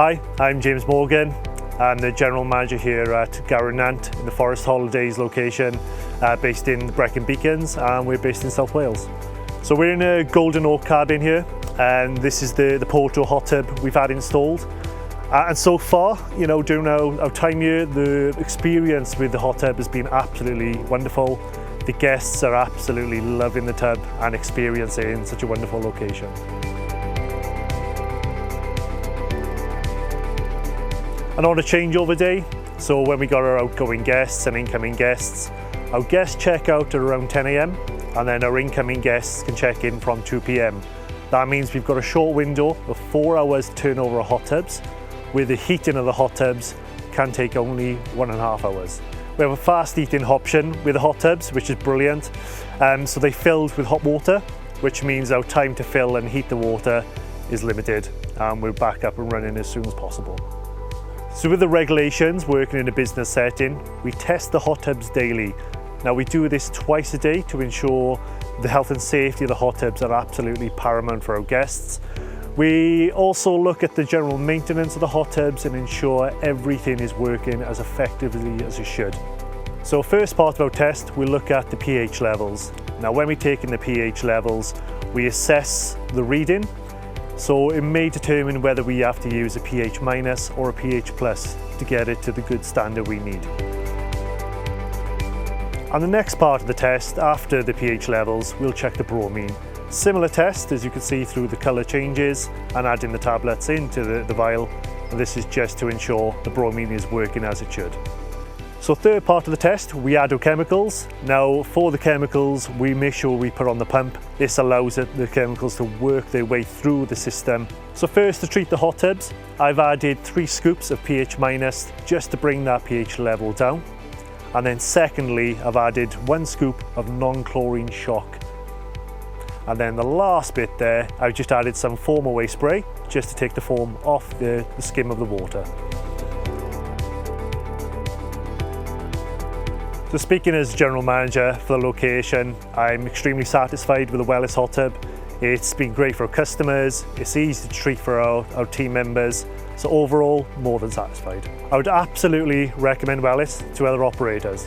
Hi, I'm James Morgan. I'm the General Manager here at Garynant in the Forest Holidays location, based in Brecon Beacons, and we're based in South Wales. So we're in a golden oak cabin here, and this is the Porto hot tub we've had installed. And so far, during our time here, the experience with the hot tub has been absolutely wonderful. The guests are absolutely loving the tub and experiencing such a wonderful location. And on a changeover day, so when we got our outgoing guests and incoming guests, our guests check out at around 10 AM and then our incoming guests can check in from 2 PM. That means we've got a short window of 4 hours to turn over our hot tubs, where the heating of the hot tubs can take only 1.5 hours. We have a fast heating option with the hot tubs, which is brilliant. So they filled with hot water, which means our time to fill and heat the water is limited, and we're back up and running as soon as possible. So with the regulations working in a business setting, we test the hot tubs daily. Now we do this twice a day to ensure the health and safety of the hot tubs are absolutely paramount for our guests. We also look at the general maintenance of the hot tubs and ensure everything is working as effectively as it should. So first part of our test, we look at the pH levels. Now when we take in the pH levels, we assess the reading. So it may determine whether we have to use a pH minus or a pH plus to get it to the good standard we need. And the next part of the test, after the pH levels, we'll check the bromine. Similar test, as you can see through the colour changes and adding the tablets into the vial. And this is just to ensure the bromine is working as it should. So third part of the test, we add our chemicals. Now for the chemicals, we make sure we put on the pump. This allows the chemicals to work their way through the system. So first, to treat the hot tubs, I've added 3 scoops of pH minus just to bring that pH level down. And then secondly, I've added 1 scoop of non-chlorine shock. And then the last bit there, I've just added some foam away spray just to take the foam off the skim of the water. So speaking as General Manager for the location, I'm extremely satisfied with the Wellis hot tub. It's been great for our customers, it's easy to treat for our team members, so overall, more than satisfied. I would absolutely recommend Wellis to other operators.